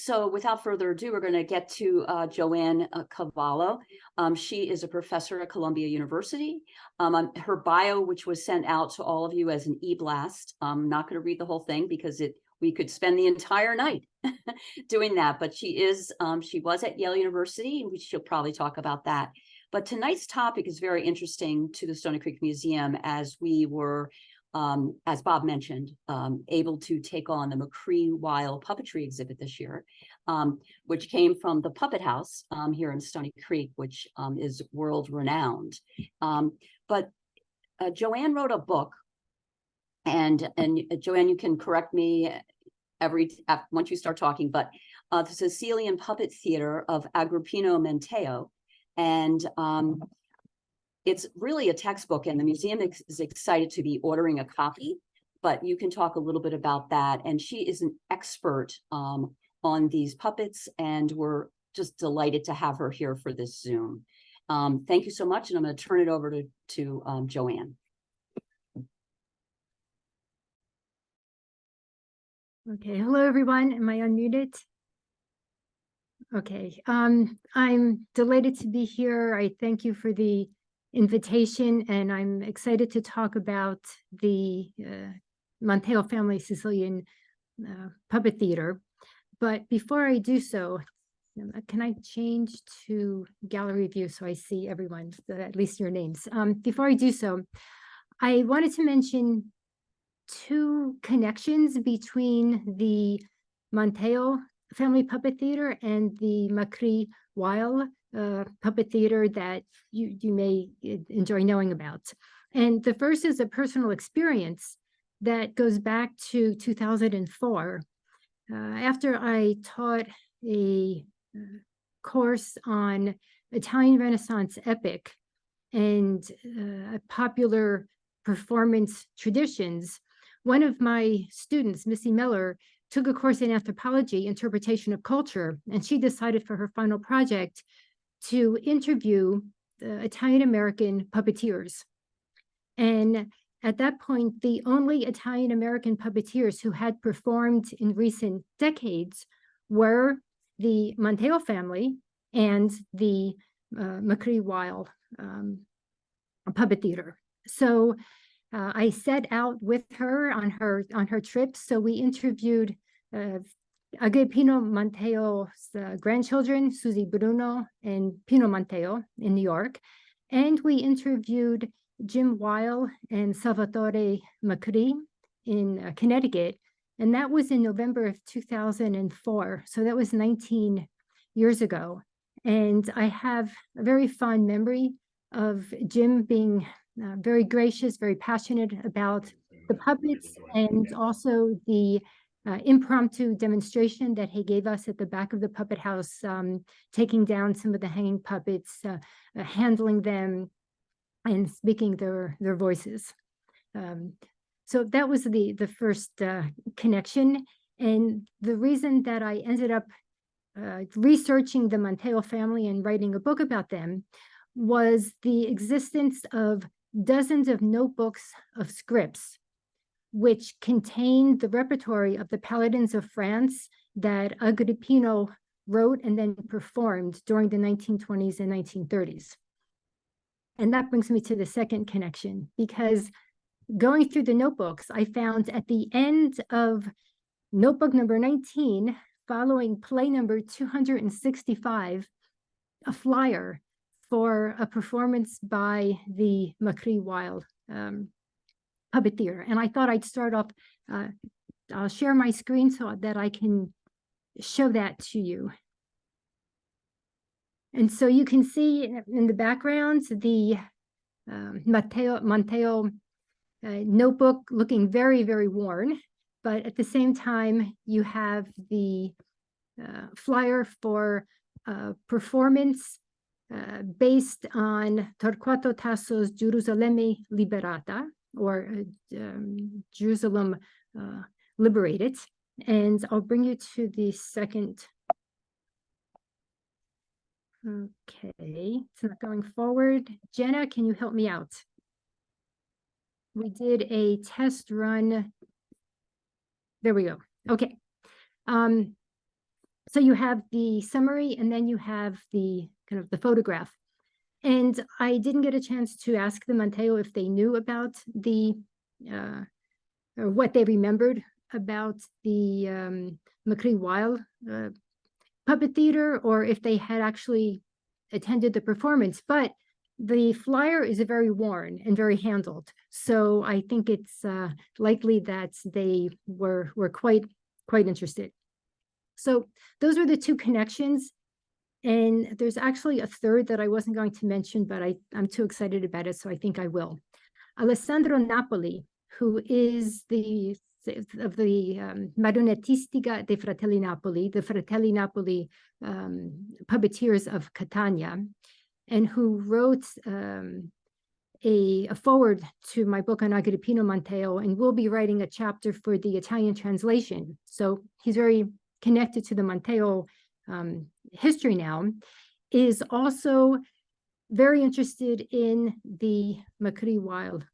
So without further ado, we're going to get to Jo Ann Cavallo. She is a professor at Columbia University. Her bio, which was sent out to all of you as an e-blast. I'm not going to read the whole thing because we could spend the entire night doing that. But she was at Yale University, and she'll probably talk about that. But tonight's topic is very interesting to the Stony Creek Museum, as we were, as Bob mentioned, able to take on the McCree-Weil puppetry exhibit this year, which came from the Puppet House here in Stony Creek, which is world-renowned. But Jo Ann wrote a book, and Jo Ann, you can correct me once you start talking, but the Sicilian Puppet Theater of Agrippino Manteo. And it's really a textbook, and the museum is excited to be ordering a copy, but you can talk a little bit about that. And she is an expert on these puppets, and we're just delighted to have her here for this Zoom. Thank you so much, and I'm going to turn it over to Jo Ann. Okay, hello everyone. Am I unmuted? Okay, I'm delighted to be here. I thank you for the invitation, and I'm excited to talk about the Monteo family Sicilian puppet theater. But before I do so, can I change to gallery view so I see everyone, at least your names? Before I do so, I wanted to mention two connections between the Monteo family puppet theater and the McCree-Weil puppet theater that you may enjoy knowing about. And the first is a personal experience that goes back to 2004. After I taught a course on Italian Renaissance epic and popular performance traditions, one of my students, Missy Miller, took a course in anthropology, interpretation of culture, and she decided for her final project to interview Italian-American puppeteers. And at that point, the only Italian-American puppeteers who had performed in recent decades were the Monteo family and the McCree-Weil puppet theater. So I set out with her on her trip. So we interviewed Agrippino Monteo's grandchildren, Susie Bruno and Pino Monteo in New York. And we interviewed Jim Weil and Salvatore McCree in Connecticut. And that was in November of 2004. So that was 19 years ago. And I have a very fond memory of Jim being very gracious, very passionate about the puppets, and also the impromptu demonstration that he gave us at the back of the puppet house, taking down some of the hanging puppets, handling them, and speaking their voices. So that was the first connection. And the reason that I ended up researching the Monteo family and writing a book about them was the existence of dozens of notebooks of scripts, which contained the repertory of the paladins of France that Agrippino wrote and then performed during the 1920s and 1930s. And that brings me to the second connection, because going through the notebooks, I found at the end of notebook number 19, following play number 265, a flyer for a performance by the McCree-Weil puppet theater. And I thought I'd start off, I'll share my screen so that I can show that to you. And so you can see in the background the Monteo notebook looking very, very worn. But at the same time, you have the flyer for performance based on Torquato Tasso's Gerusalemme Liberata, or Jerusalem Liberated. And I'll bring you to the second. Okay, it's not going forward. Jenna, can you help me out? We did a test run. There we go. Okay. So you have the summary, and then you have the kind of the photograph. And I didn't get a chance to ask the Monteo if they knew about the, or what they remembered about the Macri Wild puppet theater, or if they had actually attended the performance. But the flyer is very worn and very handled. So I think it's likely that they were quite interested. So those were the two connections. And there's actually a third that I wasn't going to mention, but I'm too excited about it, so I think I will. Alessandro Napoli, who is of the Marionettistica dei Fratelli Napoli, the Fratelli Napoli puppeteers of Catania, and who wrote a foreword to my book on Agrippino Monteo, and will be writing a chapter for the Italian translation. So he's very connected to the Monteo history now, is also very interested in the Macri Wild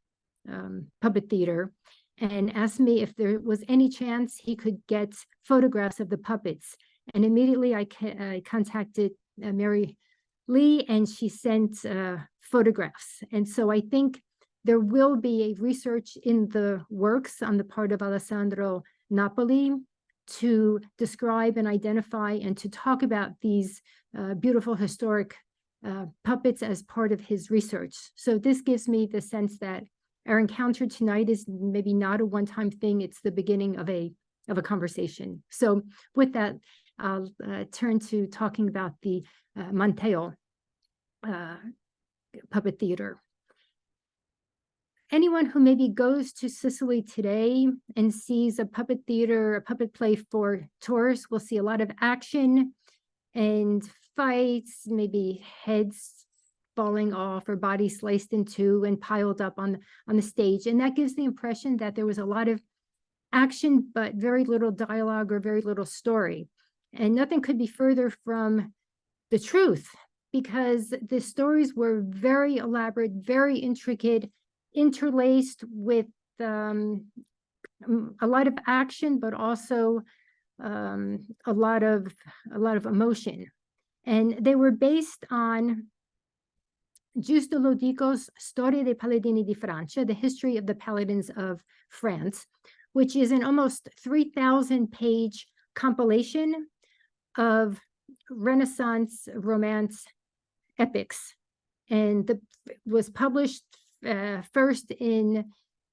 puppet theater, and asked me if there was any chance he could get photographs of the puppets. And immediately I contacted Mary Lee, and she sent photographs. And so I think there will be a research in the works on the part of Alessandro Napoli to describe and identify and to talk about these beautiful historic puppets as part of his research. So this gives me the sense that our encounter tonight is maybe not a one-time thing, it's the beginning of a conversation. So with that, I'll turn to talking about the Manteo puppet theater. Anyone who maybe goes to Sicily today and sees a puppet theater, a puppet play for tourists, will see a lot of action and fights, maybe heads falling off or bodies sliced in two and piled up on the stage. And that gives the impression that there was a lot of action, but very little dialogue or very little story. And nothing could be further from the truth, because the stories were very elaborate, very intricate, interlaced with a lot of action, but also a lot of emotion. And they were based on Giusto Lodico's Storia dei Paladini di Francia, the history of the paladins of France, which is an almost 3,000-page compilation of Renaissance romance epics, and was published first in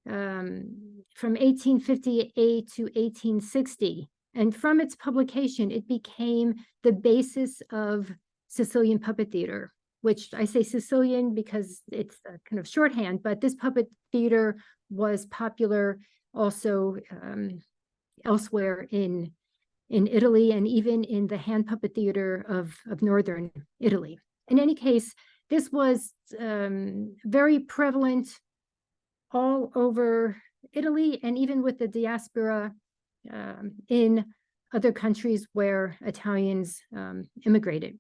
from 1858 to 1860. And from its publication, it became the basis of Sicilian puppet theater, which I say Sicilian because it's a kind of shorthand, but this puppet theater was popular also elsewhere in Italy, and even in the hand puppet theater of northern Italy. In any case, this was very prevalent all over Italy, and even with the diaspora in other countries where Italians immigrated.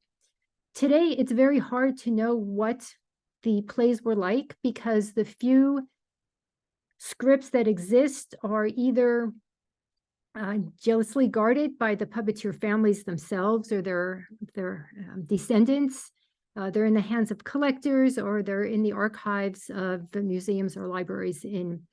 Today, it's very hard to know what the plays were like, because the few scripts that exist are either jealously guarded by the puppeteer families themselves or their descendants. They're in the hands of collectors, or they're in the archives of the museums or libraries in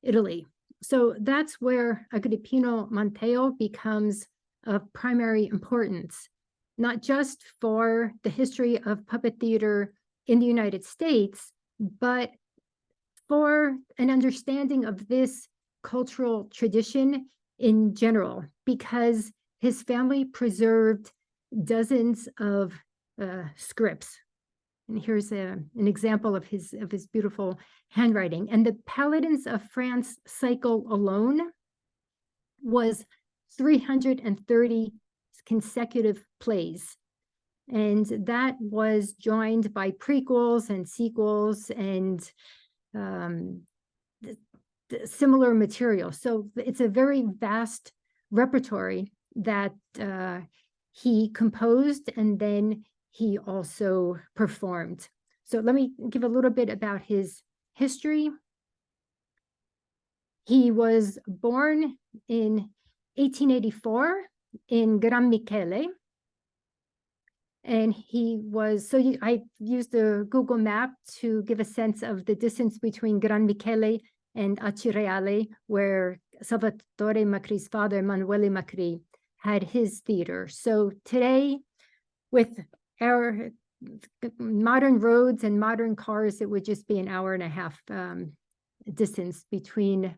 Italy. So that's where Agrippino Monteo becomes of primary importance, not just for the history of puppet theater in the United States, but for an understanding of this cultural tradition in general, because his family preserved dozens of scripts. And here's an example of his beautiful handwriting. And the Paladins of France cycle alone was 330 consecutive plays. And that was joined by prequels and sequels and similar material. So it's a very vast repertory that he composed, and then he also performed. So let me give a little bit about his history. He was born in 1884 in Gran Michele, And I used the Google map to give a sense of the distance between Gran Michele and Acireale, where Salvatore Macri's father, Emanuele Macri, had his theater. So today, with our modern roads and modern cars, it would just be an hour and a half distance between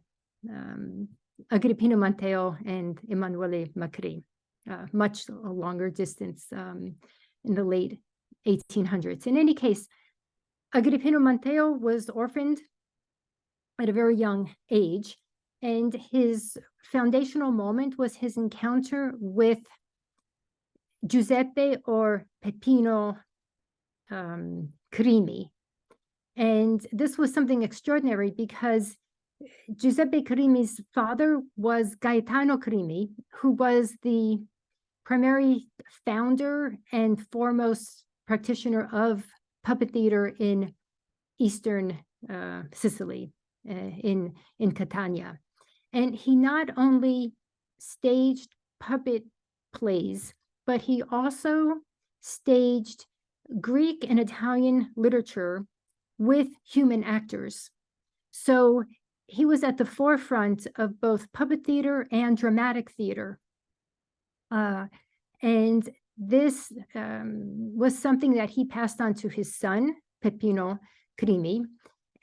Agrippino Manteo and Emanuele Macri, much longer distance in the late 1800s. In any case, Agrippino Monteo was orphaned at a very young age, and his foundational moment was his encounter with Giuseppe or Peppino Crimi. And this was something extraordinary because Giuseppe Crimi's father was Gaetano Crimi, who was the primary founder and foremost practitioner of puppet theater in Eastern Sicily, in Catania. And he not only staged puppet plays, but he also staged Greek and Italian literature with human actors. So he was at the forefront of both puppet theater and dramatic theater. And this was something that he passed on to his son, Peppino Crimi,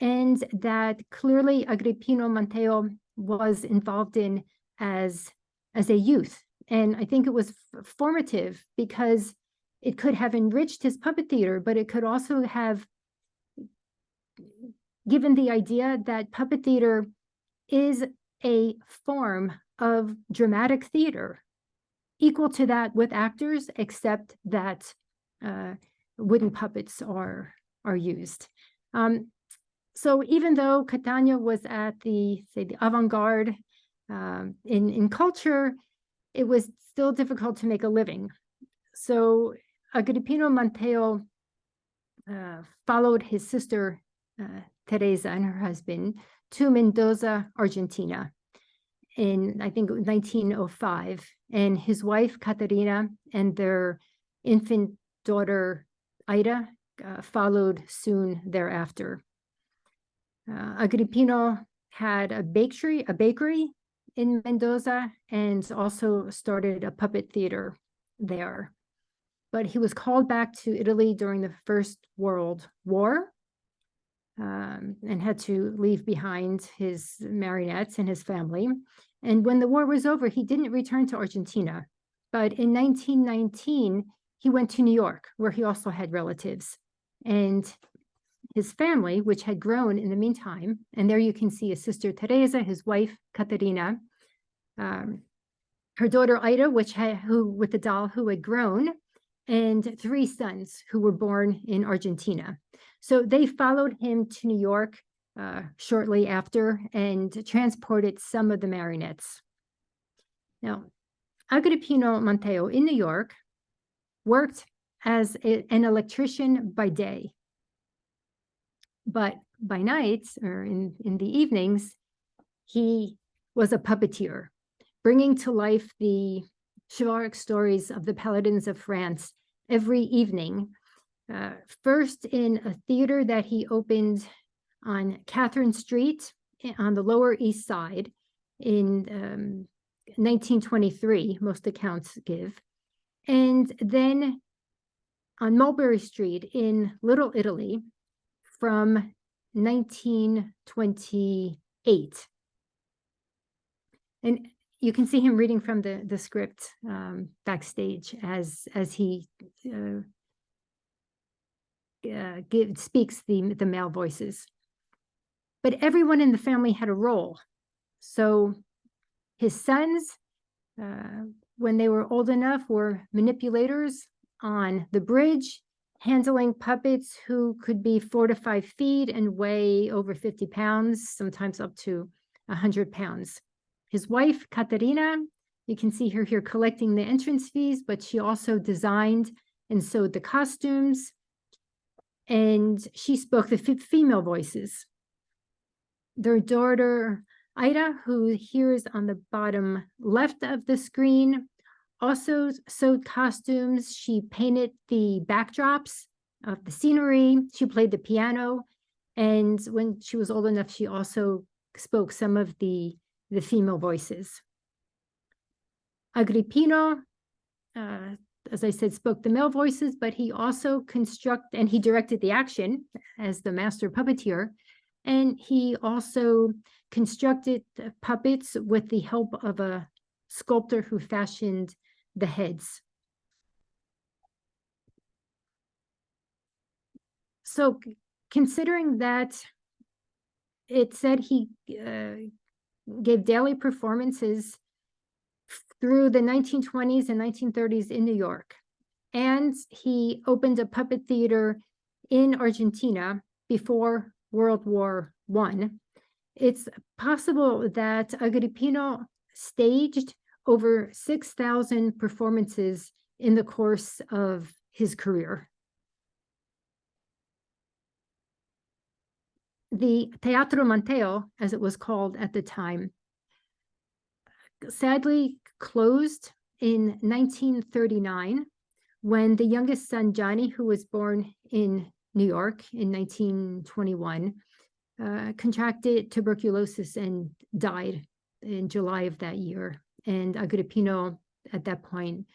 and that clearly Agrippino Monteo was involved in as a youth. And I think it was formative because it could have enriched his puppet theater, but it could also have given the idea that puppet theater is a form of dramatic theater equal to that with actors, except that wooden puppets are used. So even though Catania was at the avant-garde in culture, it was still difficult to make a living. So Agrippino Monteo followed his sister Teresa and her husband to Mendoza, Argentina in, I think, 1905. And his wife, Caterina, and their infant daughter, Ida, followed soon thereafter. Agrippino had a bakery in Mendoza, and also started a puppet theater there. But he was called back to Italy during the First World War, and had to leave behind his marionettes and his family. And when the war was over, he didn't return to Argentina. But in 1919, he went to New York, where he also had relatives. And his family, which had grown in the meantime, and there you can see his sister Teresa, his wife Caterina, her daughter Ida, with the doll who had grown, and 3 sons who were born in Argentina. So they followed him to New York shortly after and transported some of the marionettes. Now, Agrippino Monteo in New York worked as an electrician by day. But by night, or in the evenings, he was a puppeteer, bringing to life the chivalric stories of the paladins of France every evening. First in a theater that he opened on Catherine Street on the Lower East Side in 1923, most accounts give. And then on Mulberry Street in Little Italy from 1928. And you can see him reading from the script backstage as he speaks the male voices. But everyone in the family had a role. So his sons, when they were old enough, were manipulators on the bridge, handling puppets who could be 4 to 5 feet and weigh over 50 pounds, sometimes up to 100 pounds. His wife, Caterina, you can see her here collecting the entrance fees, but she also designed and sewed the costumes, and she spoke the female voices. Their daughter, Ida, who here is on the bottom left of the screen, also sewed costumes. She painted the backdrops of the scenery. She played the piano. And when she was old enough, she also spoke some of the female voices. Agrippino, as I said, spoke the male voices, but he also and he directed the action as the master puppeteer. And he also constructed puppets with the help of a sculptor who fashioned the heads. So considering that it said he gave daily performances through the 1920s and 1930s in New York, and he opened a puppet theater in Argentina before World War I, it's possible that Agrippino staged over 6,000 performances in the course of his career. The Teatro Manteo, as it was called at the time, sadly closed in 1939 when the youngest son, Johnny, who was born in New York in 1921, contracted tuberculosis and died in July of that year. And Agrippino, at that point,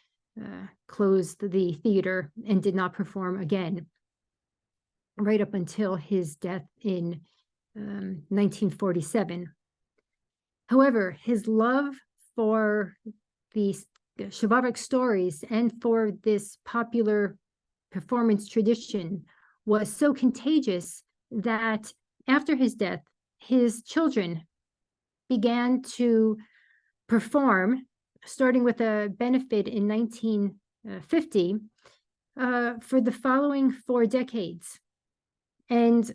closed the theater and did not perform again, right up until his death in 1947. However, his love for the chivalric stories and for this popular performance tradition was so contagious that after his death, his children began to perform, starting with a benefit in 1950, for the following 4 decades. And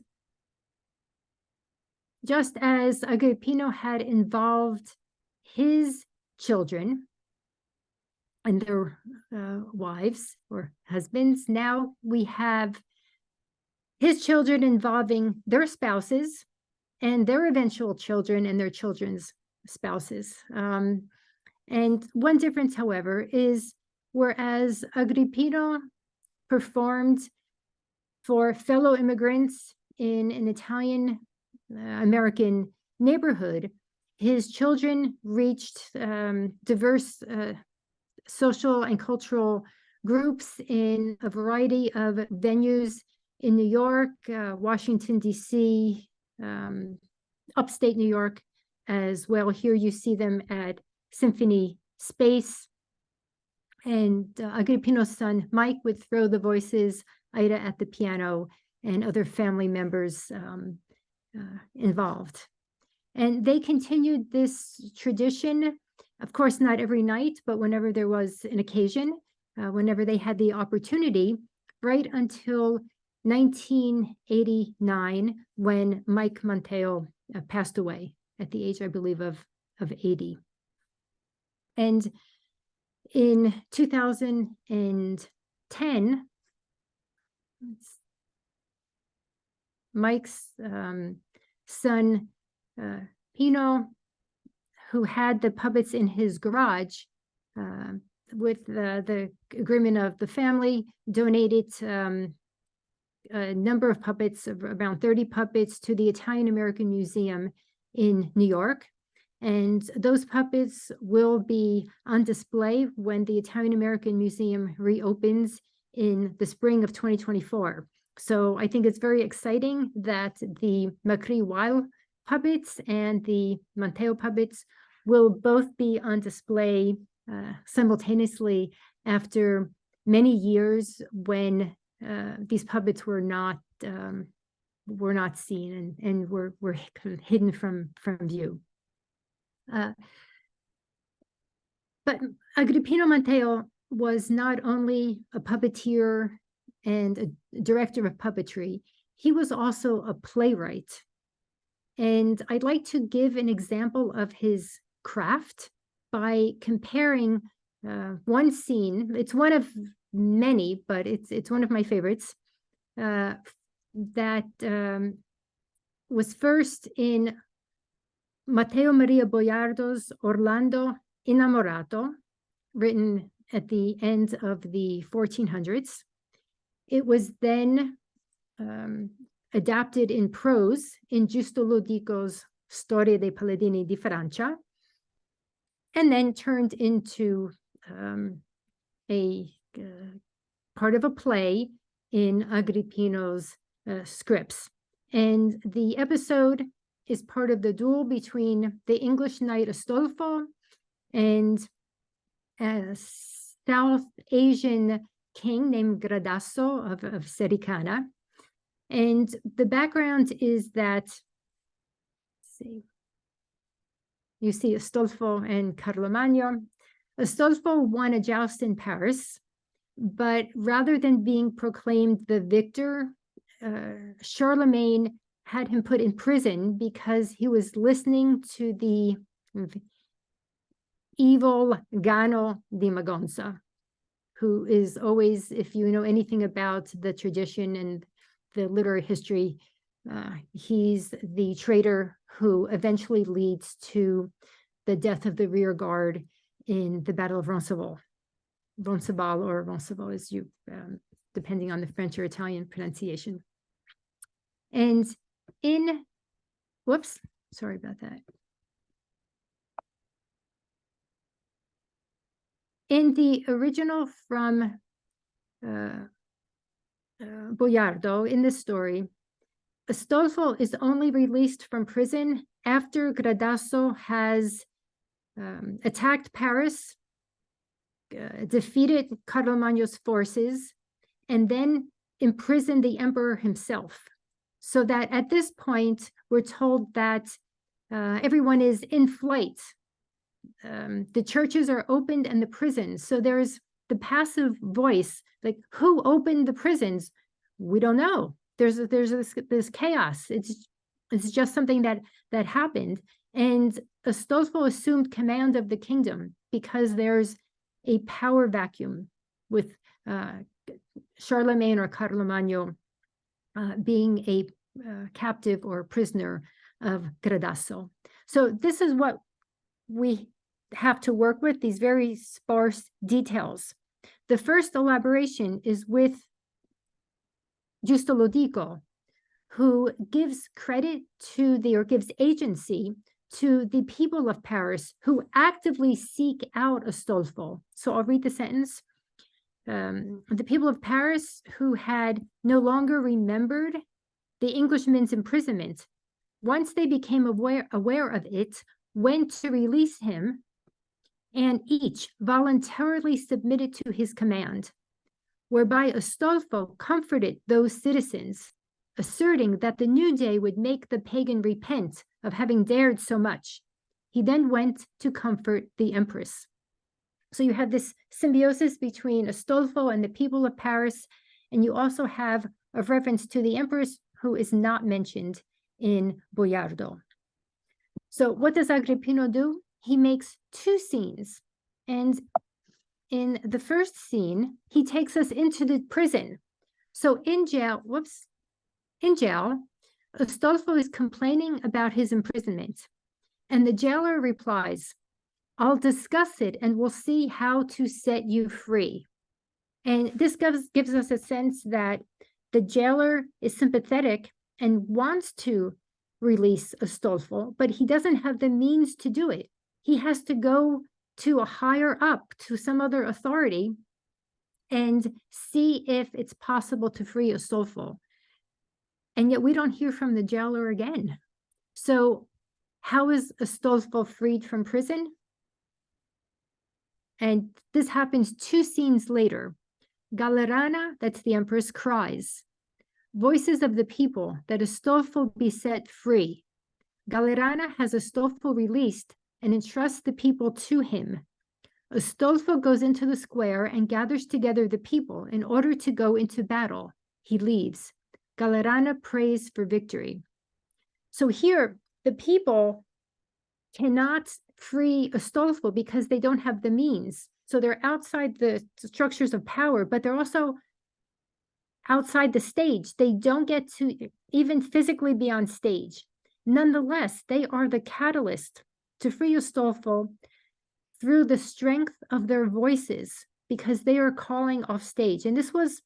just as Agrippino had involved his children and their wives or husbands, now we have his children involving their spouses and their eventual children and their children's spouses. And one difference, however, is whereas Agrippino performed for fellow immigrants in an Italian American neighborhood, his children reached diverse social and cultural groups in a variety of venues in New York, Washington, D.C., upstate New York as well. Here you see them at Symphony Space. And Agrippino's son, Mike, would throw the voices, Ida at the piano, and other family members involved. And they continued this tradition, of course, not every night, but whenever there was an occasion, whenever they had the opportunity, right until 1989, when Mike Monteo passed away at the age, I believe, of 80. And in 2010, Mike's son, Pino, who had the puppets in his garage, with the agreement of the family, donated a number of puppets, of around 30 puppets, to the Italian American Museum in New York. And those puppets will be on display when the Italian American Museum reopens in the spring of 2024. So I think it's very exciting that the Macri Weil puppets and the Monteo puppets will both be on display simultaneously after many years when these puppets were not seen and were kind of hidden from view. But Agrippino Monteo was not only a puppeteer and a director of puppetry, he was also a playwright. And I'd like to give an example of his craft by comparing one scene. It's one of many, but it's one of my favorites, that was first in Matteo Maria Boiardo's Orlando Innamorato, written at the end of the 1400s. It was then adapted in prose in Giusto Lodovico's Storie dei Paladini di Francia, and then turned into a part of a play in Agrippino's scripts. And the episode is part of the duel between the English knight Astolfo and a South Asian king named Gradasso of Sericana. And the background is that, let's see, you see Astolfo and Carlomagno. Astolfo won a joust in Paris, but rather than being proclaimed the victor, Charlemagne had him put in prison because he was listening to the evil Gano di Magonza, who is always, if you know anything about the tradition and the literary history, he's the traitor who eventually leads to the death of the rear guard in the Battle of Roncesvalles. Roncesvalles or Roncesvalles, as you, depending on the French or Italian pronunciation. And in, whoops, sorry about that. In the original from Boiardo, in this story, Astolfo is only released from prison after Gradasso has attacked Paris, defeated Carlomagno's forces, and then imprisoned the emperor himself. So that at this point, we're told that everyone is in flight. The churches are opened and the prisons. So there's the passive voice, like, who opened the prisons? We don't know. There's this chaos. It's just something that happened. And Astolfo assumed command of the kingdom because there's a power vacuum with Charlemagne or Carlomagno being a captive or prisoner of Gradasso. So this is what we have to work with, these very sparse details. The first elaboration is with Giusto Lodovico, who gives credit to or gives agency to the people of Paris who actively seek out Astolfo. So I'll read the sentence. The people of Paris who had no longer remembered the Englishman's imprisonment, once they became aware of it, went to release him, and each voluntarily submitted to his command, whereby Astolfo comforted those citizens, asserting that the new day would make the pagan repent of having dared so much. He then went to comfort the empress. So you have this symbiosis between Astolfo and the people of Paris, and you also have a reference to the empress who is not mentioned in Boiardo. So what does Agrippino do? He makes two scenes. And in the first scene, he takes us into the prison. So in jail, Astolfo is complaining about his imprisonment. And the jailer replies, "I'll discuss it and we'll see how to set you free." And this gives us a sense that the jailer is sympathetic and wants to release Astolfo, but he doesn't have the means to do it. He has to go to a higher up, to some other authority, and see if it's possible to free Astolfo. And yet we don't hear from the jailer again. So how is Astolfo freed from prison? And this happens two scenes later. Galerana, that's the empress, cries, "Voices of the people, that Astolfo be set free." Galerana has Astolfo released and entrusts the people to him. Astolfo goes into the square and gathers together the people in order to go into battle. He leaves. Galerana prays for victory. So here, the people cannot free Astolfo because they don't have the means. So they're outside the structures of power, but they're also outside the stage. They don't get to even physically be on stage. Nonetheless, they are the catalyst to free Astolfo through the strength of their voices, because they are calling off stage. And this was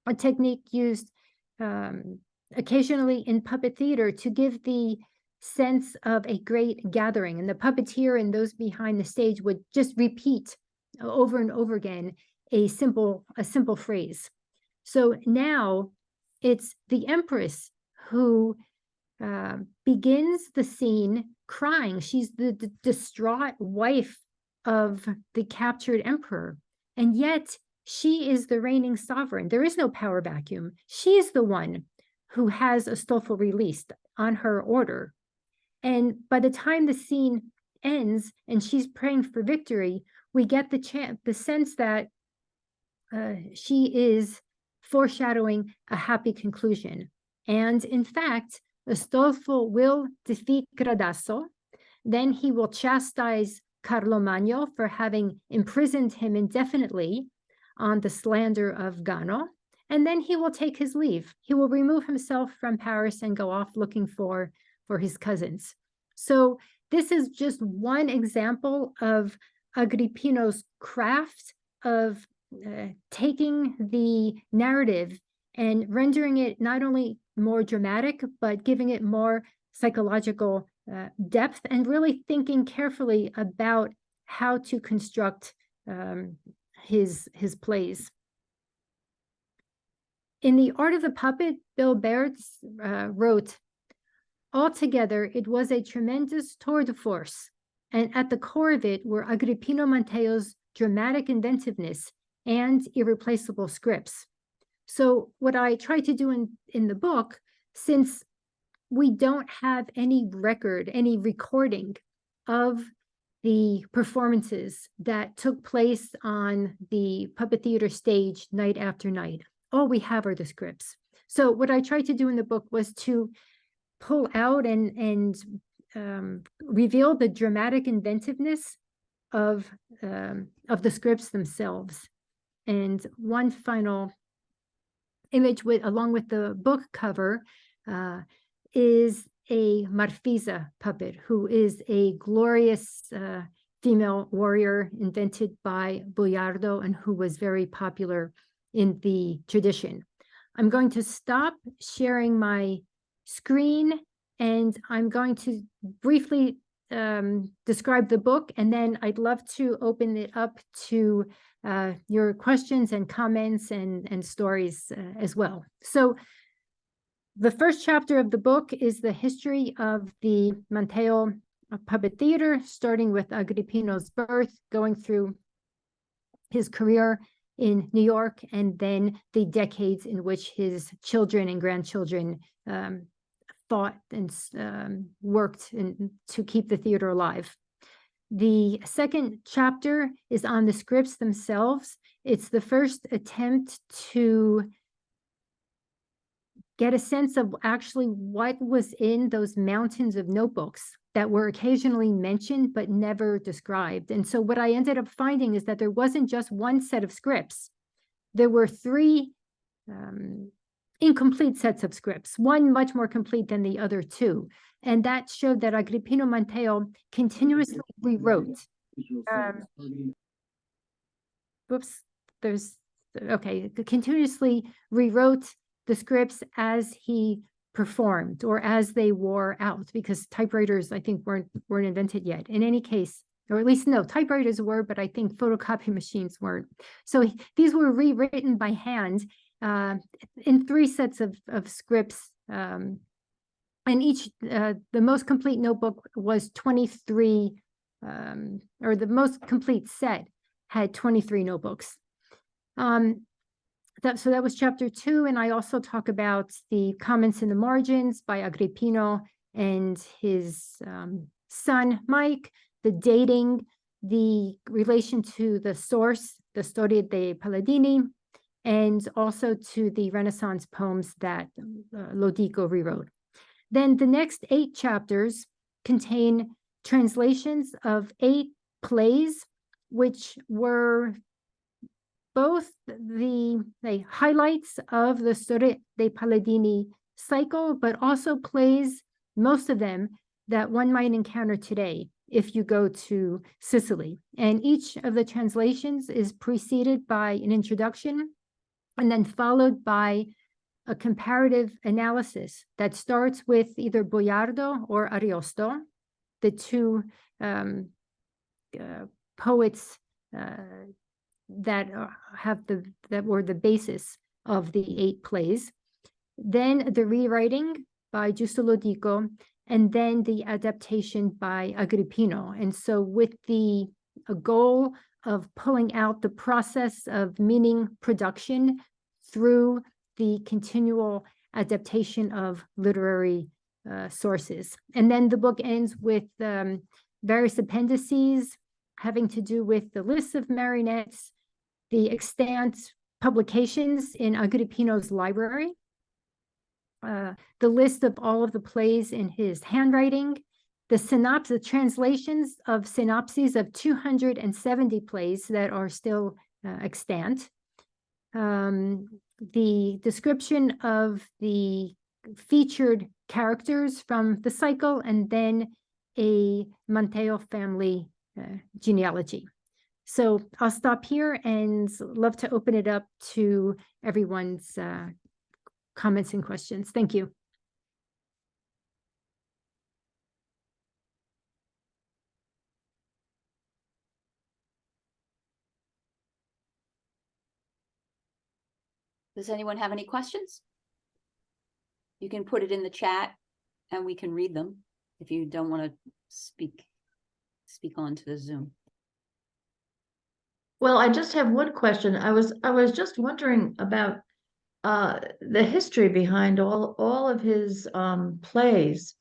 a technique used occasionally in puppet theater to give the sense of a great gathering. And the puppeteer and those behind the stage would just repeat over and over again a simple phrase. So now it's the Empress who begins the scene crying. She's the distraught wife of the captured emperor. And yet she is the reigning sovereign. There is no power vacuum. She is the one who has Astolfo released on her order. And by the time the scene ends and she's praying for victory, we get the sense that she is foreshadowing a happy conclusion. And in fact, Astolfo will defeat Gradasso. Then he will chastise Carlo Magno for having imprisoned him indefinitely on the slander of Gano. And then he will take his leave. He will remove himself from Paris and go off looking for his cousins. So this is just one example of Agrippino's craft of taking the narrative and rendering it not only more dramatic, but giving it more psychological depth, and really thinking carefully about how to construct his plays. In The Art of the Puppet, Bill Baird wrote, "Altogether, it was a tremendous tour de force, and at the core of it were Agrippino Manteo's dramatic inventiveness and irreplaceable scripts." So what I try to do in the book, since we don't have any record, any recording of the performances that took place on the puppet theater stage night after night, all we have are the scripts. So what I tried to do in the book was to pull out and reveal the dramatic inventiveness of the scripts themselves. And one final image along with the book cover is a Marfisa puppet, who is a glorious female warrior invented by Boiardo and who was very popular in the tradition. I'm going to stop sharing my screen and I'm going to briefly describe the book, and then I'd love to open it up to your questions and comments and stories as well. So the first chapter of the book is the history of the Manteo puppet theater, starting with Agrippino's birth, going through his career in New York, and then the decades in which his children and grandchildren fought and worked to keep the theater alive. The second chapter is on the scripts themselves. It's the first attempt to get a sense of actually what was in those mountains of notebooks that were occasionally mentioned but never described. And so what I ended up finding is that there wasn't just one set of scripts. There were three incomplete sets of scripts, one much more complete than the other two. And that showed that Agrippino Manteo continuously rewrote. Continuously rewrote the scripts as he performed or as they wore out, because typewriters, I think, weren't invented yet. In any case, or at least no, typewriters were, but I think photocopy machines weren't. So these were rewritten by hand in three sets of scripts. And each, the most complete notebook was 23, or the most complete set had 23 notebooks. So that was chapter 2, and I also talk about the comments in the margins by Agrippino and his son, Mike, the dating, the relation to the source, the Storie dei Paladini, and also to the Renaissance poems that Lodico rewrote. Then the next 8 chapters contain translations of 8 plays, which were both the highlights of the Storie dei Paladini cycle, but also plays, most of them, that one might encounter today if you go to Sicily. And each of the translations is preceded by an introduction and then followed by a comparative analysis that starts with either Boiardo or Ariosto, the two poets that were the basis of the 8 plays. Then the rewriting by Giusto Lodico, and then the adaptation by Agrippino. And so with a goal of pulling out the process of meaning production through the continual adaptation of literary sources. And then the book ends with various appendices having to do with the lists of marionettes, the extant publications in Agrippino's library, the list of all of the plays in his handwriting, the translations of synopses of 270 plays that are still extant, the description of the featured characters from the cycle, and then a Manteo family genealogy. So I'll stop here and love to open it up to everyone's comments and questions. Thank you. Does anyone have any questions? You can put it in the chat and we can read them if you don't want to speak on to the Zoom. Well, I just have one question. I was just wondering about the history behind all of his plays.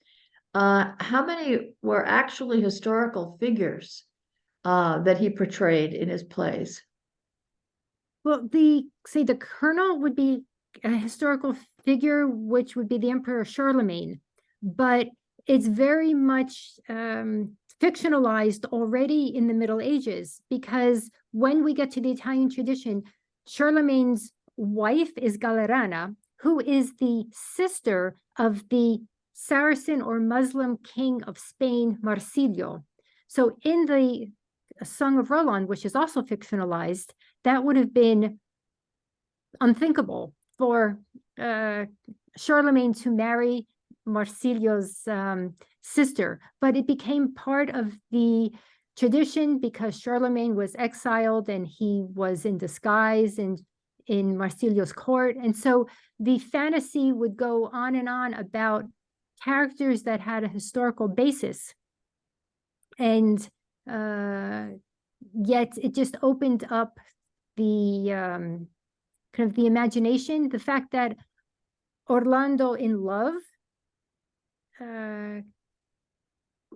How many were actually historical figures that he portrayed in his plays? Well, the Colonel would be a historical figure, which would be the Emperor Charlemagne, but it's very much fictionalized already in the Middle Ages, because when we get to the Italian tradition, Charlemagne's wife is Galerana, who is the sister of the Saracen or Muslim king of Spain, Marsilio. So in the Song of Roland, which is also fictionalized, that would have been unthinkable for Charlemagne to marry Marsilio's sister, but it became part of the tradition because Charlemagne was exiled and he was in disguise in Marsilio's court. And so the fantasy would go on and on about characters that had a historical basis. And yet it just opened up the kind of the imagination, the fact that Orlando in Love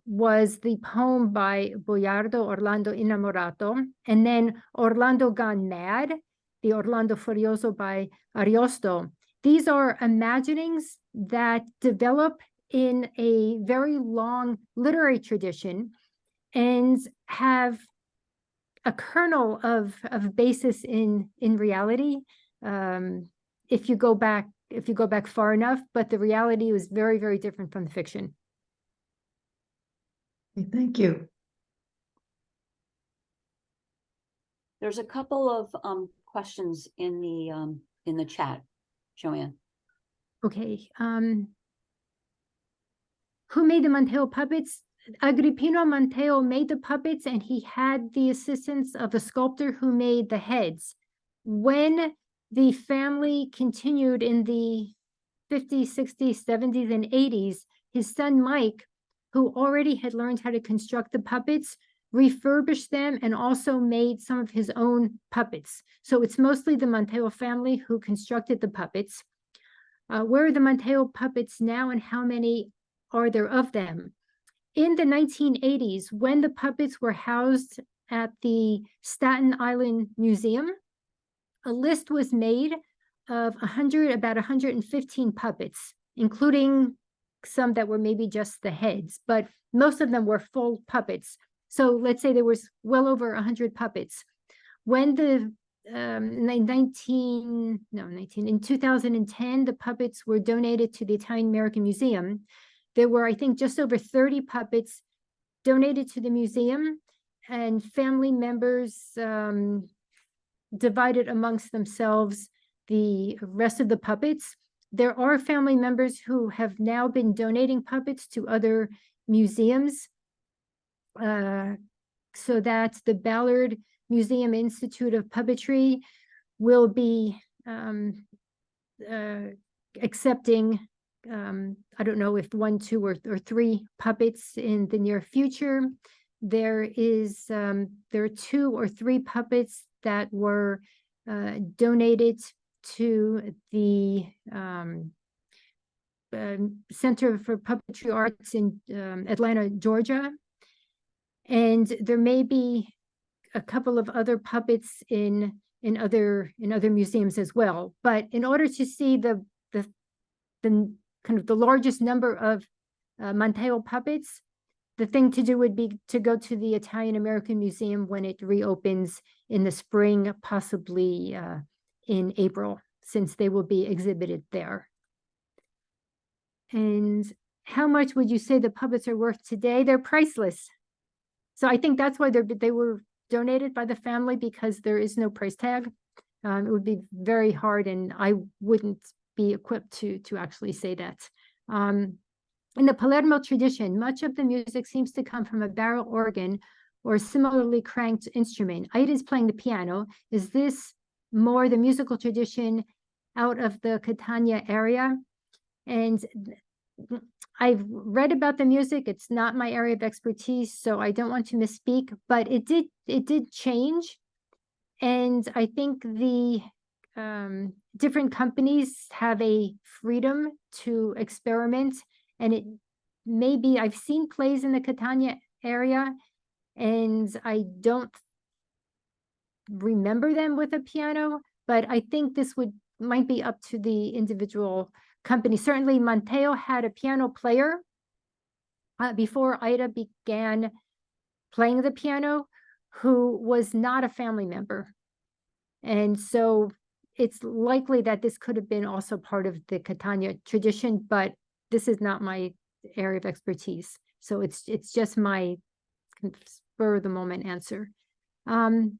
was the poem by Boiardo, Orlando Innamorato, and then Orlando Gone Mad, the Orlando Furioso by Ariosto. These are imaginings that develop in a very long literary tradition and have a kernel of basis in reality. If you go back far enough, but the reality was very, very different from the fiction. Thank you. There's a couple of questions in the chat, Jo Ann. Okay. Who made the Monteo puppets? Agrippino Monteo made the puppets, and he had the assistance of a sculptor who made the heads. When the family continued in the 50s, 60s, 70s, and 80s, his son Mike, who already had learned how to construct the puppets, refurbished them and also made some of his own puppets. So it's mostly the Monteo family who constructed the puppets. Where are the Monteo puppets now, and how many are there of them? In the 1980s, when the puppets were housed at the Staten Island Museum, a list was made of about 115 puppets, including some that were maybe just the heads, but most of them were full puppets. So let's say there was well over 100 puppets. When in 2010, the puppets were donated to the Italian American Museum. There were, I think, just over 30 puppets donated to the museum, and family members divided amongst themselves the rest of the puppets. There are family members who have now been donating puppets to other museums, so that the Ballard Museum Institute of Puppetry will be accepting, I don't know if 1, 2, or 3 puppets in the near future. There are 2 or 3 puppets that were donated to the Center for Puppetry Arts in Atlanta, Georgia. And there may be a couple of other puppets in other museums as well. But in order to see the kind of the largest number of Monteo puppets, the thing to do would be to go to the Italian American Museum when it reopens in the spring, possibly in April, since they will be exhibited there. And how much would you say the puppets are worth today? They're priceless. So I think that's why they were donated by the family, because there is no price tag. It would be very hard, and I wouldn't be equipped to actually say that. In the Palermo tradition, much of the music seems to come from a barrel organ or similarly cranked instrument. Ida is playing the piano. Is this more the musical tradition out of the Catania area? And I've read about the music. It's not my area of expertise, so I don't want to misspeak, but it did change. And I think the different companies have a freedom to experiment. And it may be, I've seen plays in the Catania area, and I don't remember them with a piano, but I think this might be up to the individual company. Certainly Monteo had a piano player before Ida began playing the piano, who was not a family member. And so it's likely that this could have been also part of the Catania tradition, but this is not my area of expertise. So it's just my spur of the moment answer. And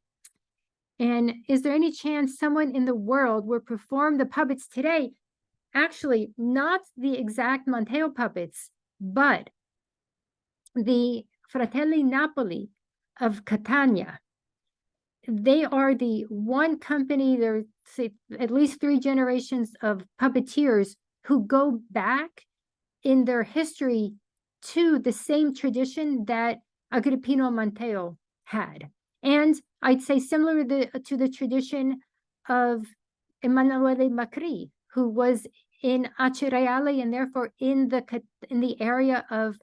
is there any chance someone in the world will perform the puppets today? Actually, not the exact Monteo puppets, but the Fratelli Napoli of Catania. They are the one company, there's at least 3 generations of puppeteers who go back in their history to the same tradition that Agrippino and Manteo had. And I'd say similar to the tradition of Emanuele Macri, who was in Acireale and therefore in the area of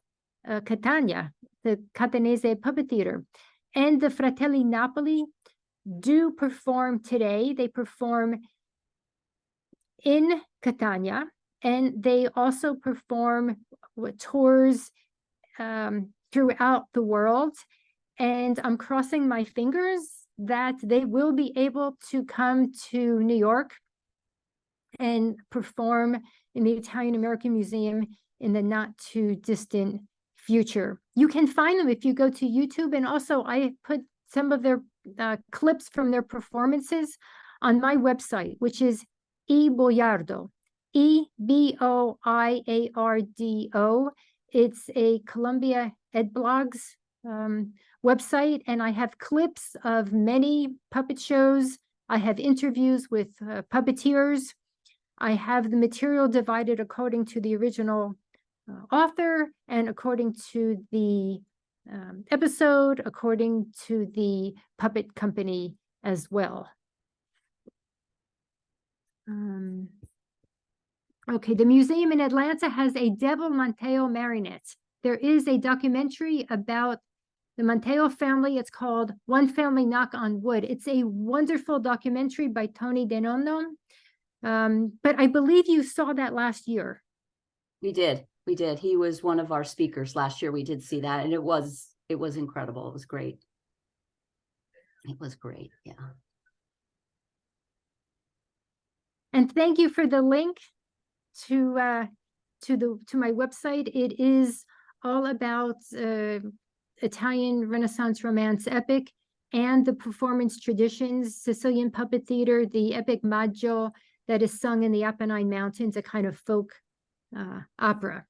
Catania, the Catanese puppet theater. And the Fratelli Napoli do perform today. They perform in Catania, and they also perform tours throughout the world. And I'm crossing my fingers that they will be able to come to New York and perform in the Italian American Museum in the not too distant future. You can find them if you go to YouTube, and also I put some of their clips from their performances on my website, which is eBoiardo, EBOIARDO. It's a Columbia EdBlogs website, and I have clips of many puppet shows. I have interviews with puppeteers. I have the material divided according to the original author and according to the episode, according to the puppet company as well. Okay, the museum in Atlanta has a Devil Monteo marionette. There is a documentary about the Monteo family. It's called One Family Knock on Wood. It's a wonderful documentary by Tony DeNonno. But I believe you saw that last year. We did. He was one of our speakers last year. We did see that, and it was incredible. It was great. Yeah. And thank you for the link to my website. It is all about Italian Renaissance romance epic and the performance traditions, Sicilian puppet theater, the epic Maggio that is sung in the Apennine Mountains, a kind of folk opera.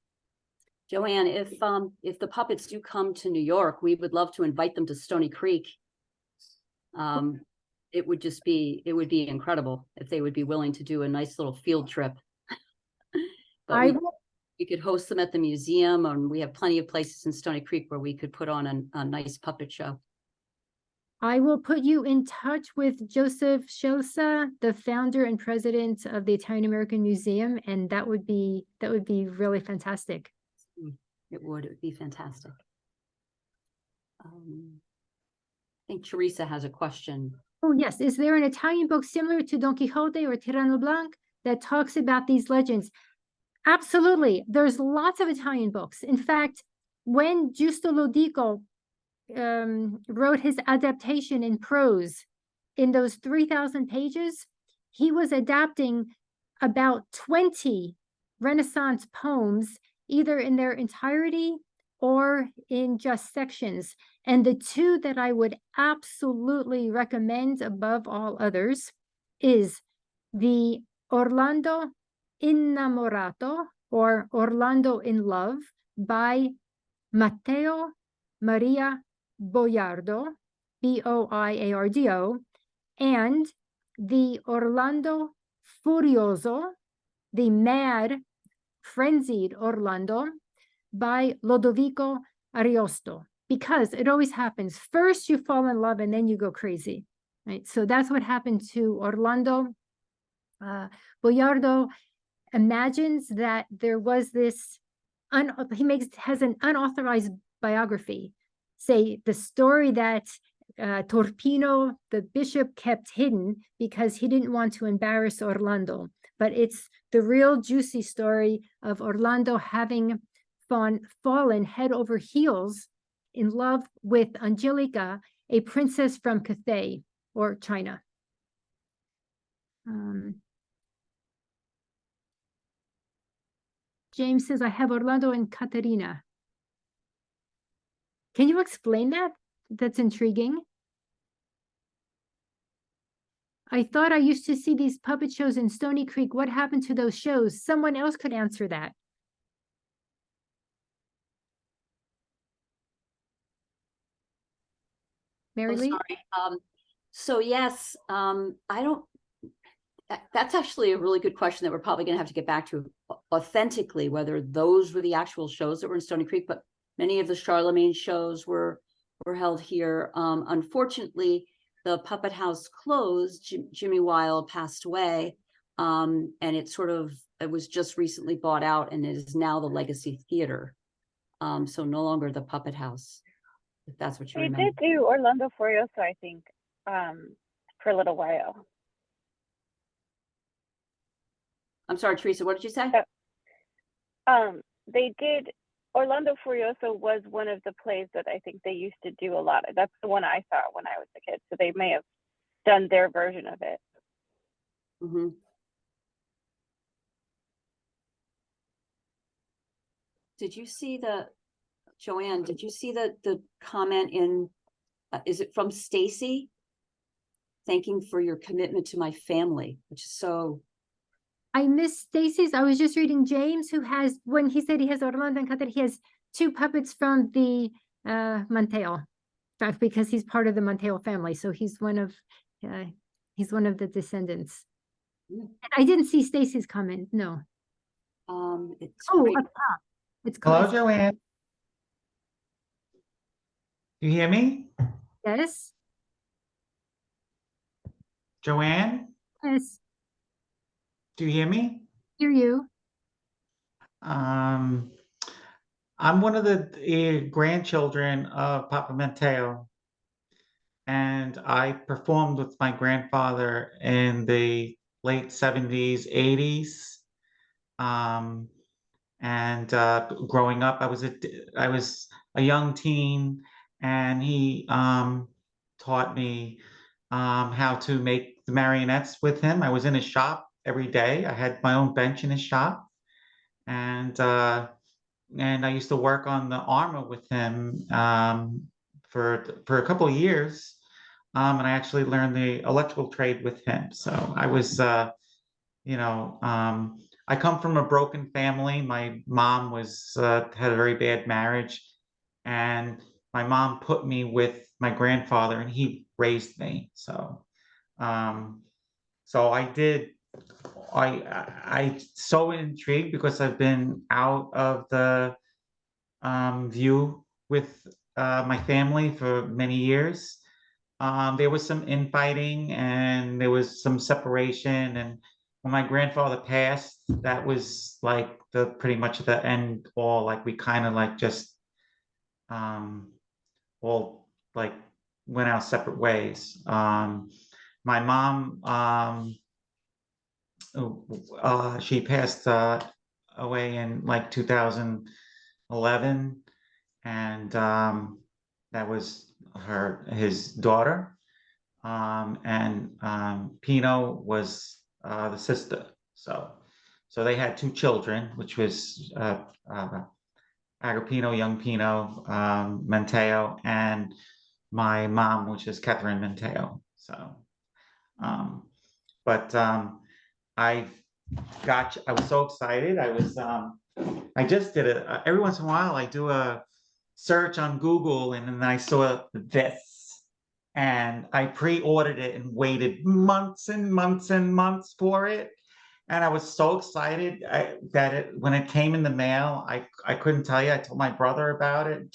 Jo Ann, if the puppets do come to New York, we would love to invite them to Stony Creek. It would be incredible if they would be willing to do a nice little field trip. But we could host them at the museum, and we have plenty of places in Stony Creek where we could put on a nice puppet show. I will put you in touch with Joseph Scelsa, the founder and president of the Italian American Museum, and that would be really fantastic. It would be fantastic. I think Teresa has a question. Oh, yes. Is there an Italian book similar to Don Quixote or Tirano Blanc that talks about these legends? Absolutely. There's lots of Italian books. In fact, when Giusto Lodico wrote his adaptation in prose in those 3,000 pages, he was adapting about 20 Renaissance poems, either in their entirety or in just sections. And the two that I would absolutely recommend above all others is the Orlando Innamorato, or Orlando in Love, by Matteo Maria Boiardo, Boiardo, and the Orlando Furioso, the mad, frenzied Orlando, by Lodovico Ariosto. Because it always happens. First you fall in love and then you go crazy, right? So that's what happened to Orlando. Boiardo imagines that there was this, has an unauthorized biography, say the story that Torpino, the bishop, kept hidden because he didn't want to embarrass Orlando. But it's the real juicy story of Orlando having fallen head over heels in love with Angelica, a princess from Cathay, or China. James says, I have Orlando and Caterina. Can you explain that? That's intriguing. I thought I used to see these puppet shows in Stony Creek. What happened to those shows? Someone else could answer that. Mary Lee? Sorry. So yes, that's actually a really good question that we're probably going to have to get back to authentically, whether those were the actual shows that were in Stony Creek, but many of the Charlemagne shows were held here. Unfortunately, the Puppet House closed. Jimmy Weil passed away, and it was just recently bought out, and it is now the Legacy Theater. So no longer the Puppet House, if that's what you remember. They did do Orlando Furioso, I think, for a little while. I'm sorry, Teresa, what did you say? They did. Orlando Furioso was one of the plays that I think they used to do a lot of. That's the one I saw when I was a kid. So they may have done their version of it. Mm-hmm. Did you see Jo Ann, did you see the comment in, is it from Stacy? Thanking for your commitment to my family, which is so. I miss Stacy's. I was just reading James, who has, when he said he has Orlando and Caterina, he has two puppets from the Manteo, because he's part of the Manteo family. So he's one of the descendants. And I didn't see Stacy's comment. No. It's right. Up top. It's Hello, close. Jo Ann. You hear me? Yes. Jo Ann, Yes. do you hear me? Hear you. I'm one of the grandchildren of Papa Manteo, and I performed with my grandfather in the late 70s, 80s. And growing up, I was a young teen, and he taught me how to make the marionettes with him. I was in his shop every day. I had my own bench in his shop, and and I used to work on the armor with him for a couple of years, and I actually learned the electrical trade with him. So I was, you know, I come from a broken family. My mom was had a very bad marriage, and my mom put me with my grandfather, and he raised me. So, so I did. I so intrigued because I've been out of the view with my family for many years. There was some infighting and there was some separation. And when my grandfather passed, that was like the pretty much the end all. Like we kind of like just all like went our separate ways. My mom, she passed away in like 2011, and that was his daughter, and Pino was the sister. So they had two children, which was Agrippino, young Pino, Manteo, and my mom, which is Catherine Manteo. So, but I I was so excited. I just did it. Every once in a while, I do a search on Google, and then I saw this, and I pre-ordered it and waited months and months and months for it. And I was so excited that when it came in the mail, I couldn't tell you. I told my brother about it.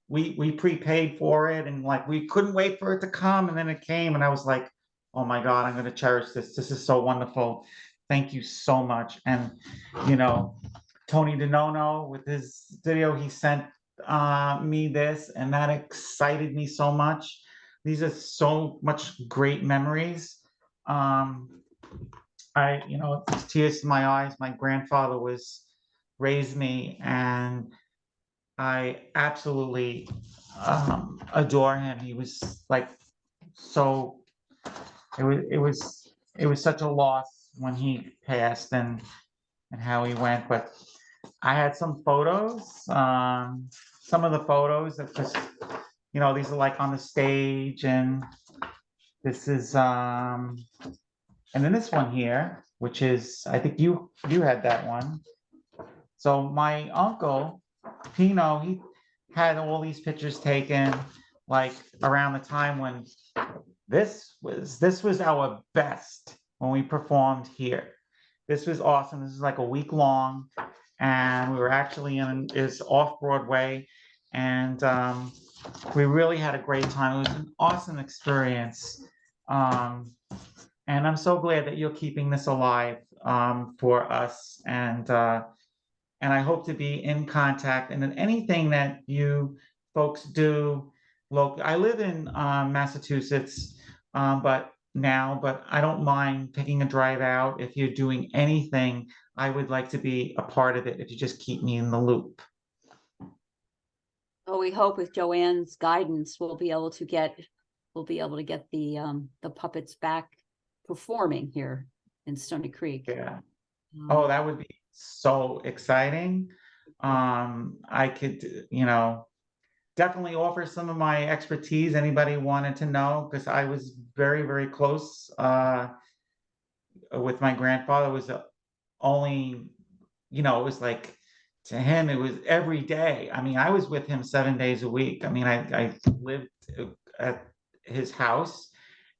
We prepaid for it, and like we couldn't wait for it to come. And then it came, and I was like, oh my God, I'm going to cherish this. This is so wonderful. Thank you so much. And you know, Tony DeNono with his video, he sent me this, and that excited me so much. These are so much great memories. You know, it's tears to my eyes. My grandfather raised me, and I absolutely adore him. He was like so. It was such a loss when he passed and how he went. But I had some photos. Some of the photos that just, you know, these are like on the stage, and this is and then this one here, which is, I think you had that one. So my uncle, Pino, he had all these pictures taken like around the time when this was our best when we performed here. This was awesome. This is like a week long, and we were actually is off Broadway, and we really had a great time. It was an awesome experience. And I'm so glad that you're keeping this alive for us, and I hope to be in contact. And then anything that you folks do, local. I live in Massachusetts, but I don't mind taking a drive out. If you're doing anything, I would like to be a part of it. If you just keep me in the loop. Oh, we hope with Jo Ann's guidance, we'll be able to get the puppets back performing here in Stony Creek. Yeah. Oh, that would be so exciting. I could, you know, definitely offer some of my expertise. Anybody wanted to know, because I was very, very close with my grandfather. It was only, you know, it was like, to him, it was every day. I mean, I was with him 7 days a week. I mean, I lived at his house,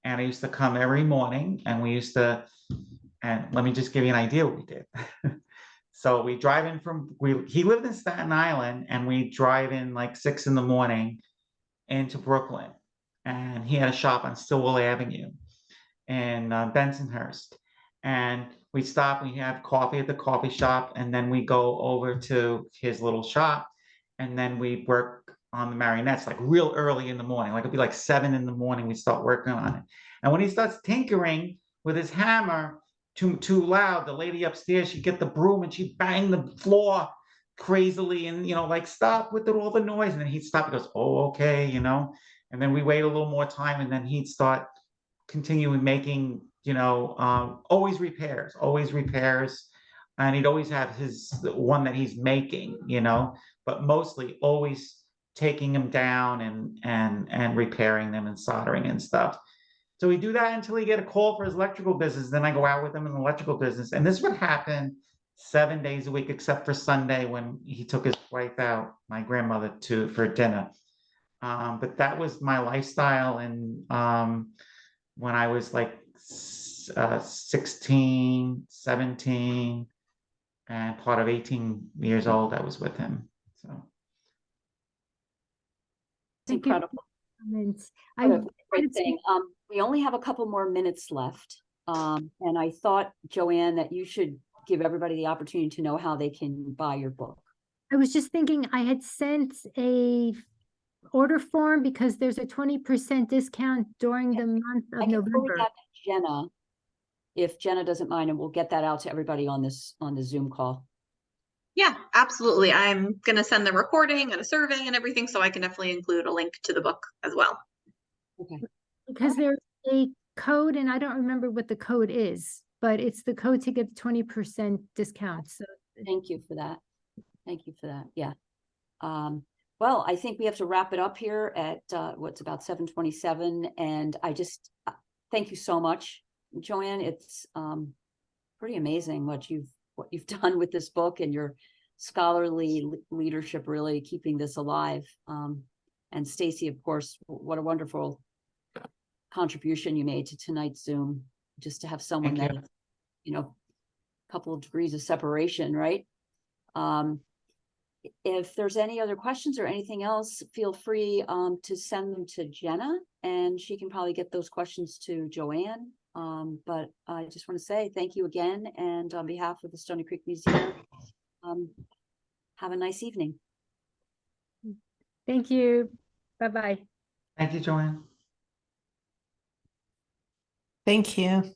and I used to come every morning, and we used to, and let me just give you an idea what we did. So we drive in he lived in Staten Island, and we drive in like 6 in the morning into Brooklyn, and he had a shop on Stillwell Avenue in Bensonhurst. And we stop, we have coffee at the coffee shop, and then we go over to his little shop, and then we work on the marionettes like real early in the morning. Like it'd be like 7 in the morning, we start working on it. And when he starts tinkering with his hammer too loud, the lady upstairs, she'd get the broom and she'd bang the floor crazily, and you know, like, stop with all the noise. And then he'd stop, he goes, oh, okay, you know. And then we wait a little more time, and then he'd start continuing making, you know, always repairs. And he'd always have the one that he's making, but mostly always taking them down and repairing them and soldering and stuff. So we do that until he get a call for his electrical business. Then I go out with him in the electrical business. And this would happen 7 days a week, except for Sunday when he took his wife out, my grandmother, for dinner. But that was my lifestyle. And when I was like 16, 17, and part of 18 years old, I was with him. So Thank you. Incredible. I What a great wanted to- thing. We only have a couple more minutes left. And I thought, Jo Ann, that you should give everybody the opportunity to know how they can buy your book. I was just thinking I had sent a order form because there's a 20% discount during the month I of can forward November. that to Jenna, if Jenna doesn't mind, and we'll get that out to everybody on the Zoom call. Yeah, absolutely. I'm going to send the recording and a survey and everything, so I can definitely include a link to the book as well. Okay. Because there's a code, and I don't remember what the code is, but it's the code to get 20% discount. So Thank you for that. Thank you for that. Yeah. Well, I think we have to wrap it up here at what's about 7:27. And I just thank you so much, Jo Ann. It's pretty amazing what you've done with this book and your scholarly leadership, really keeping this alive. And Stacy, of course, what a wonderful contribution you made to tonight's Zoom, just to have someone Thank that, a couple of degrees of separation, right? If there's any other questions or anything else, feel free to send them to Jenna, and she can probably get those questions to Jo Ann. But I just want to say thank you again, and on behalf of the Stony Creek Museum, have a nice evening. thank you. Bye-bye. Thank you, Jo Ann. Thank you.